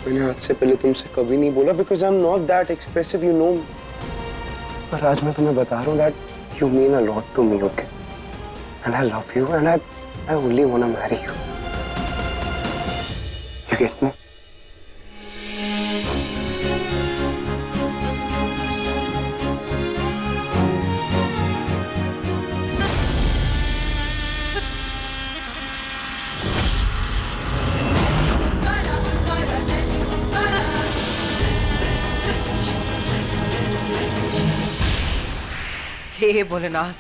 मैंने आज से पहले तुमसे कभी नहीं बोला because I am not that expressive, you know. पर आज मैं तुम्हें बता रहा हूँ that you mean a lot to me, okay? And I love you and I only want to marry you. You get me? हे भोलेनाथ,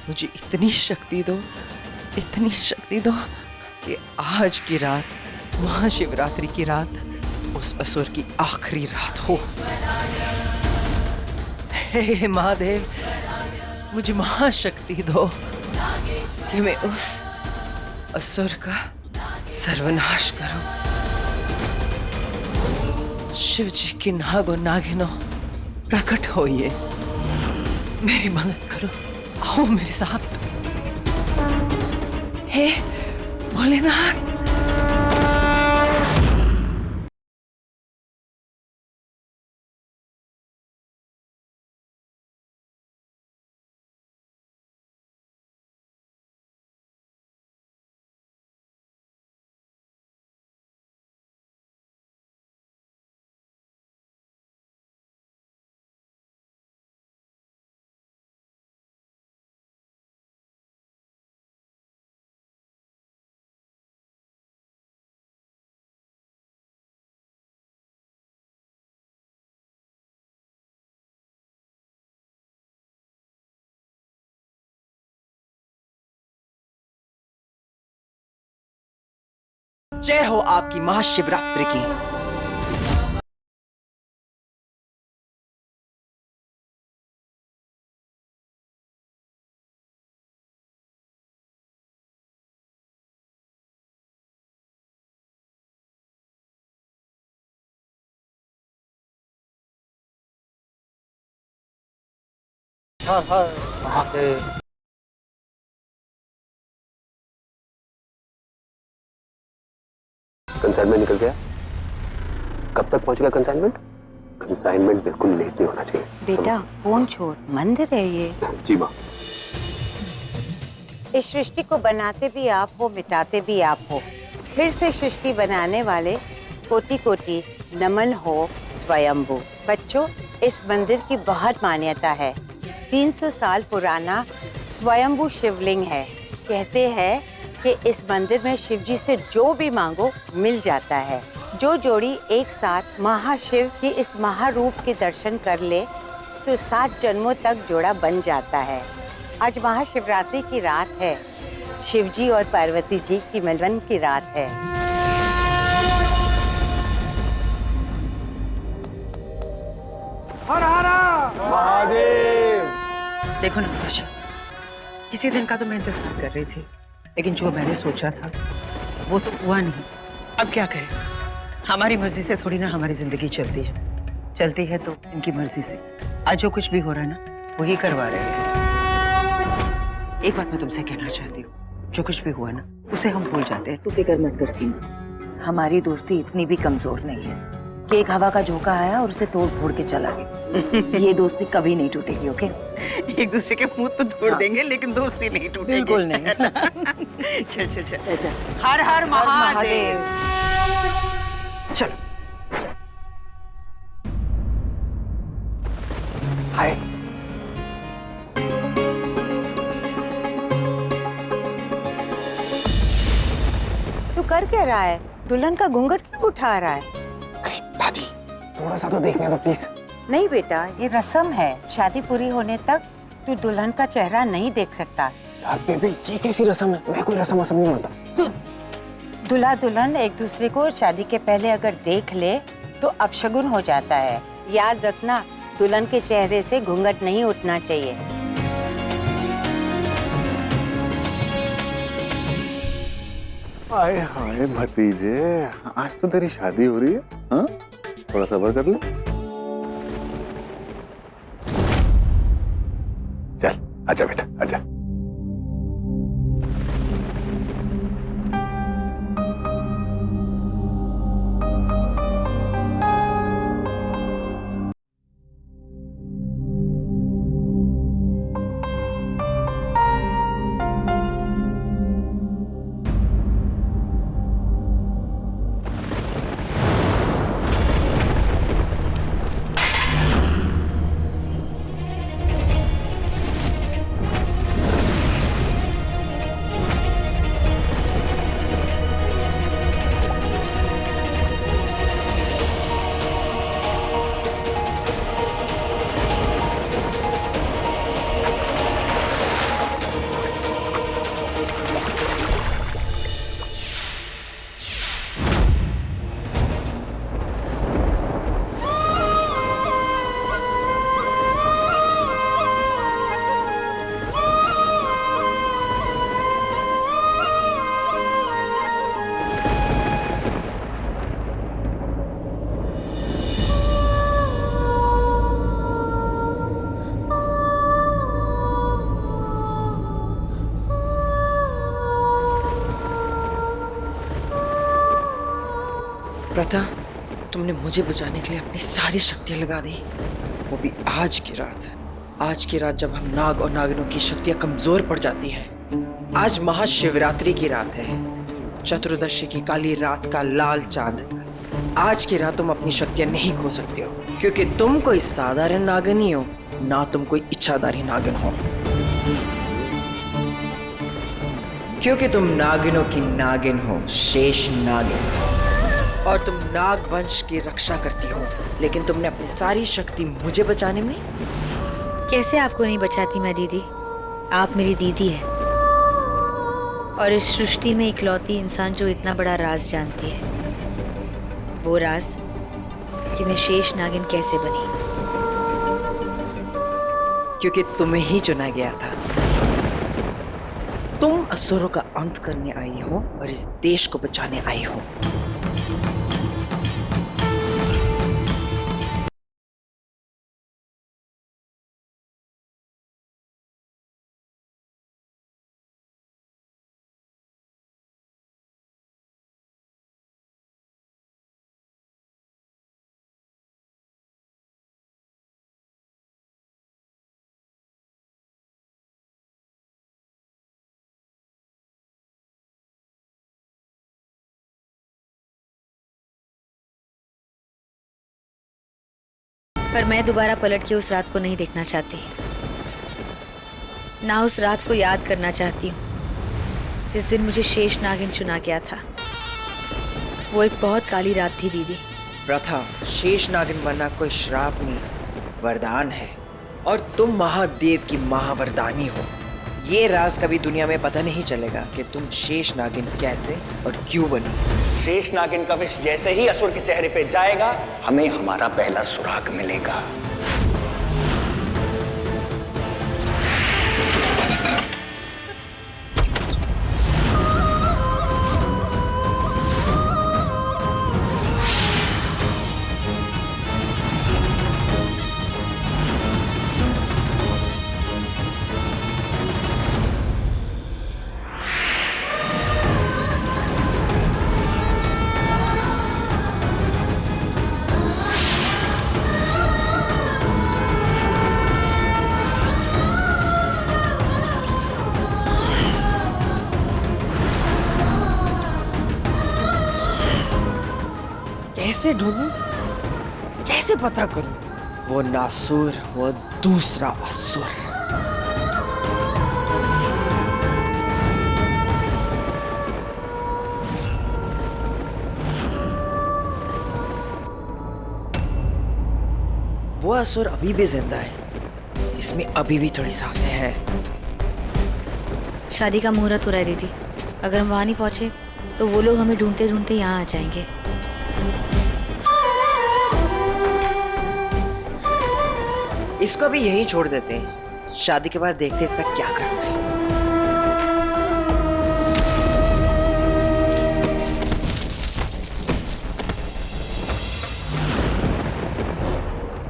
मुझे इतनी शक्ति दो कि आज की रात, महाशिवरात्रि की रात, उस असुर की आखिरी रात हो। हे महादेव, मुझे महाशक्ति दो कि मैं उस असुर का सर्वनाश करूं। शिव जी के नागो नागिनो प्रकट होइए, मेरी मदद करो, आओ मेरे साथ। हे भोलेनाथ। जय हो आपकी महाशिवरात्रि की। हर हर महादेव। कंसाइनमेंट निकल गया? कब तक पहुंचेगा कंसाइनमेंट? कंसाइनमेंट बिल्कुल लेट नहीं होना चाहिए। बेटा फोन छोड़, मंदिर है ये। जी माँ। इस सृष्टि को बनाते भी आप हो, मिटाते भी आप हो। फिर से सृष्टि बनाने वाले कोटि कोटि नमन हो स्वयंभू। बच्चों, इस मंदिर की बहुत मान्यता है। 300 साल पुराना स्वयंभू शिवलिंग है। कहते हैं कि इस मंदिर में शिव जी से जो भी मांगो मिल जाता है। जो जोड़ी एक साथ महाशिव की इस महारूप के दर्शन कर ले तो 7 जन्मों तक जोड़ा बन जाता है। आज महाशिवरात्रि की रात है। शिव जी और पार्वती जी की मिलन की रात है। हर हर महादेव। देखो ना आशा, किसी दिन का तो मैं इंतजार कर रही थी, लेकिन जो मैंने सोचा था वो तो हुआ नहीं। अब क्या करें, हमारी मर्जी से थोड़ी ना हमारी जिंदगी चलती है तो इनकी मर्जी से। आज जो कुछ भी हो रहा है ना वही करवा रहे हैं। एक बात मैं तुमसे कहना चाहती हूँ, जो कुछ भी हुआ ना उसे हम भूल जाते हैं। तू फिक्र मत कर सीमा, हमारी दोस्ती इतनी भी कमजोर नहीं है कि एक हवा का झोंका आया और उसे तोड़ फोड़ के चला गया। ये दोस्ती कभी नहीं टूटेगी, ओके? एक दूसरे के मुंह तो तोड़ देंगे लेकिन दोस्ती नहीं टूटेगी। बिल्कुल नहीं। चल चल चल चल। हर हर महादेव। चलो। हाय। तू कर क्या रहा है? दुल्हन का घूंघट क्यों उठा रहा है? अरे दादी, थोड़ा सा तो देखने दो प्लीज। नहीं बेटा, ये रस्म है। शादी पूरी होने तक तू दुल्हन का चेहरा नहीं देख सकता। यार बेबी, ये कैसी रस्म है? मैं कोई रस्म नहीं मानता। सुन, दूल्हा दुल्हन एक दूसरे को शादी के पहले अगर देख ले तो अपशगुन हो जाता है। याद रखना, दुल्हन के चेहरे से घूंघट नहीं उठना चाहिए। हाय हाय भतीजे, आज तो तेरी शादी हो रही है। हाँ, थोड़ा सब्र कर ले। चल आजा बेटा, आजा। प्रथा, तुमने मुझे बचाने के लिए अपनी सारी शक्तियां लगा दी, वो भी आज की रात। आज की रात जब हम नाग और नागिनों की शक्तियां कमजोर पड़ जाती हैं। आज महाशिवरात्रि की रात है, चतुर्दशी की काली रात का लाल चांद। आज की रात तुम अपनी शक्तियां नहीं खो सकते हो, क्योंकि तुम कोई साधारण नागिन नहीं हो, ना तुम कोई इच्छाधारी नागिन हो, क्योंकि तुम नागिनों की नागिन हो, शेष नागिन। और तुम नाग वंश की रक्षा करती हो, लेकिन तुमने अपनी सारी शक्ति मुझे बचाने में। कैसे आपको नहीं बचाती मैं दीदी? आप मेरी दीदी है और इस सृष्टि में इकलौती इंसान जो इतना बड़ा राज जानती है। वो राज कि मैं शेष नागिन कैसे बनी। क्योंकि तुम्हें ही चुना गया था। तुम असुरों का अंत करने आई हो और इस देश को बचाने आई हो। पर मैं दोबारा पलट के उस रात को नहीं देखना चाहती, ना उस रात को याद करना चाहती हूँ जिस दिन मुझे शेष नागिन चुना गया था। वो एक बहुत काली रात थी दीदी। प्रथा, शेष नागिन बनना कोई श्राप नहीं, वरदान है। और तुम महादेव की महावरदानी हो। ये राज कभी दुनिया में पता नहीं चलेगा कि तुम शेष नागिन कैसे और क्यों बनी। शेष नागिन का विष जैसे ही असुर के चेहरे पे जाएगा, हमें हमारा पहला सुराग मिलेगा। कैसे ढूंढूं? कैसे पता करूं? वो नासुर, वो दूसरा असुर। वो असुर अभी भी जिंदा है, इसमें अभी भी थोड़ी सांसें हैं। शादी का मुहूर्त हो रहा है दीदी, अगर हम वहां नहीं पहुंचे तो वो लोग हमें ढूंढते ढूंढते यहाँ आ जाएंगे। इसको भी यही छोड़ देते हैं, शादी के बाद देखते हैं इसका क्या करना है।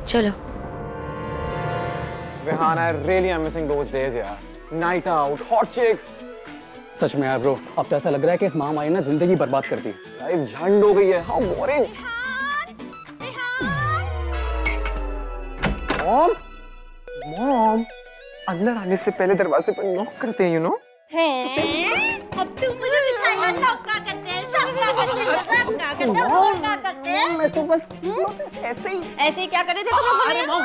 चलो। Rehan, I really am missing those days, यार. Night out, hot chicks. सच में यार ब्रो, अब तो ऐसा लग रहा है कि इस महामारी ने जिंदगी बर्बाद कर दी। लाइफ झंड हो गई है, how boring. Mom, Mom, अंदर आने से पहले दरवाजे पर नॉक करते हैं, you know? अब तुम मुझे सिखाएगा नौका करते हैं, शौका करते हैं, रंगा करते हैं, होना करते हैं। मैं तो बस ऐसे ही ऐसे ही क्या कर रहे थे तुम लोग? अरे मॉम,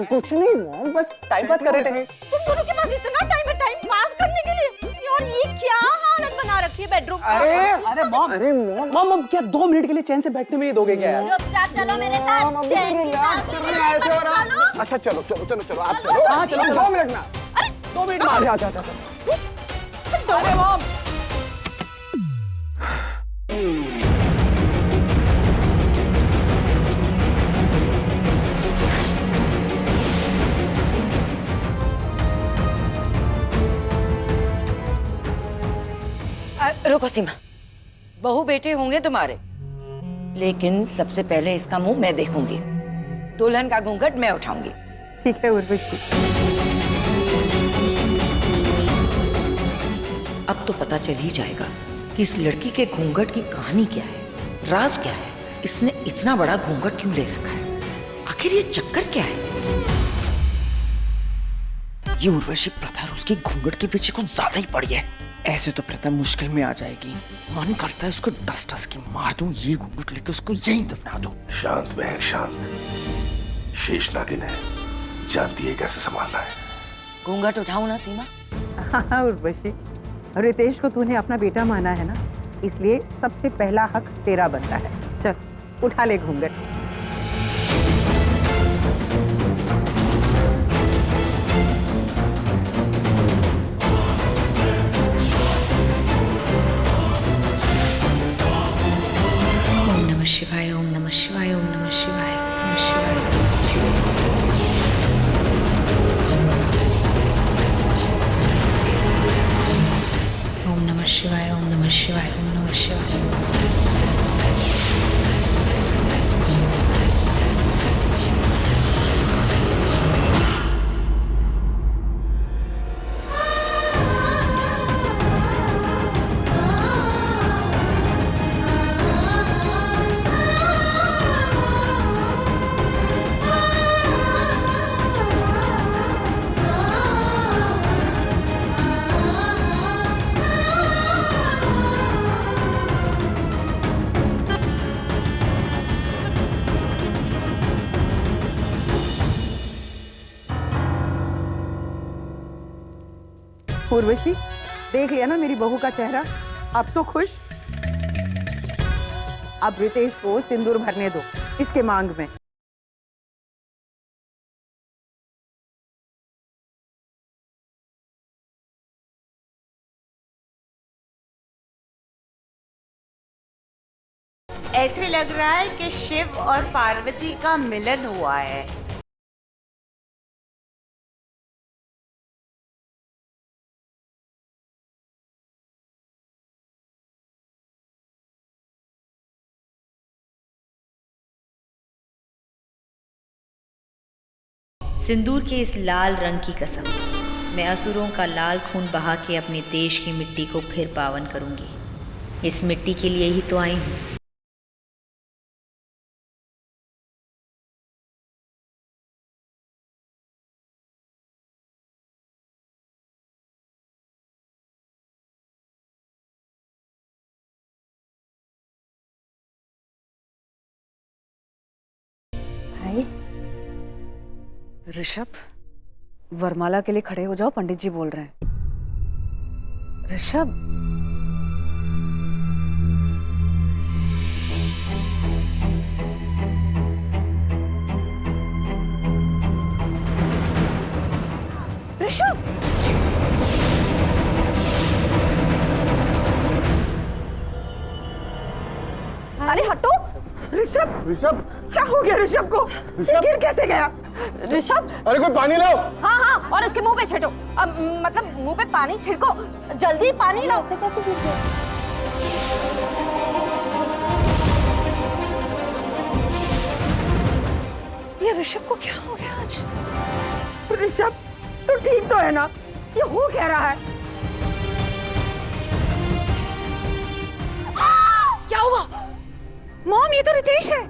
कुछ नहीं मॉम, बस टाइम पास कर रहे थे। तुम दोनों के पास इतना टाइम है टाइम पास करने के लिए? और ये क्या हालत बना रखी है बेडरूम अरे मॉम, अरे मॉम, मॉम क्या 2 मिनट के लिए चैन से बैठने में नहीं दोगे क्या यार? चुपचाप चलो मेरे साथ, चैन की सांस लेने आए थे और आप। अच्छा चलो चलो चलो चलो आप चलो। हाँ चलो चलो। 2 मिनट में। 2 मिनट में। जा जा जा जा। अरे मॉम, रुको सीमा, बहू बेटे होंगे तुम्हारे, लेकिन सबसे पहले इसका मुंह मैं देखूंगी, दुल्हन का घूंघट मैं उठाऊंगी। ठीक है उर्वशी। अब तो पता चल ही जाएगा कि इस लड़की के घूंघट की कहानी क्या है, राज क्या है। इसने इतना बड़ा घूंघट क्यों ले रखा है? आखिर ये चक्कर क्या है? ये उर्वशी प्रथा उसकी घूंघट के पीछे कुछ ज्यादा ही पड़ी है। ऐसे तो प्रथा मुश्किल में आ जाएगी। मन करता है इसको डस की मार दूं, ये घूंघट लेके उसको यहीं दफना दूं। शांत महक शांत। शेष नागिन है, जानती है कैसे संभालना है। घूंघट उठाऊं ना सीमा? हाँ उर्वशी, रितेश को तूने अपना बेटा माना है ना, इसलिए सबसे पहला हक तेरा बनता है। चल उठा ले घूंघट। ओम नमः शिवाय, ओम नमः शिवाय, ओम नमः शिवाय, ओम नमः शिवाय। ओम नमः शिवाय, ओम नमः शिवाय, ओम नमः शिवाय। उर्वशी, देख लिया ना मेरी बहू का चेहरा? अब तो खुश। अब रितेश को सिंदूर भरने दो इसके मांग में। ऐसे लग रहा है कि शिव और पार्वती का मिलन हुआ है। सिंदूर के इस लाल रंग की कसम, मैं असुरों का लाल खून बहा के अपने देश की मिट्टी को फिर पावन करूंगी। इस मिट्टी के लिए ही तो आई हूँ। ऋषभ, वरमाला के लिए खड़े हो जाओ, पंडित जी बोल रहे हैं। ऋषभ, ऋषभ, अरे हटो। ऋषभ, ऋषभ, क्या हो गया ऋषभ को? ये गिर कैसे गया? ऋषभ, अरे कोई पानी लाओ। हाँ हाँ, और इसके मुंह पे छिड़को। मतलब मुंह पे पानी छिड़को, जल्दी पानी लाओ। से कैसे गिर गया? ये ऋषभ को क्या हो गया आज? ऋषभ, तू ठीक तो है ना? ये हो क्या रहा है? क्या हुआ? मॉम, ये तो रितेश है।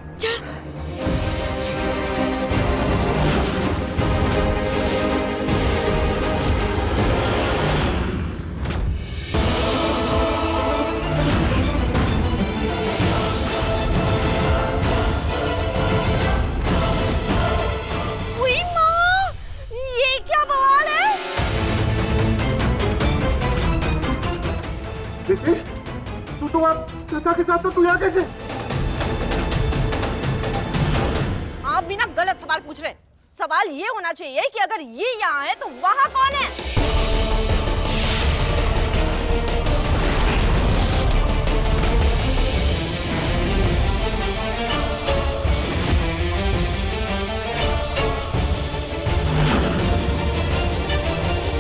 ये क्या बवाल है? रितेश, तू तो वहाँ लता के साथ था, तू यहाँ कैसे? आप भी ना गलत सवाल पूछ रहे। सवाल ये होना चाहिए कि अगर ये यहाँ है तो वहाँ कौन है?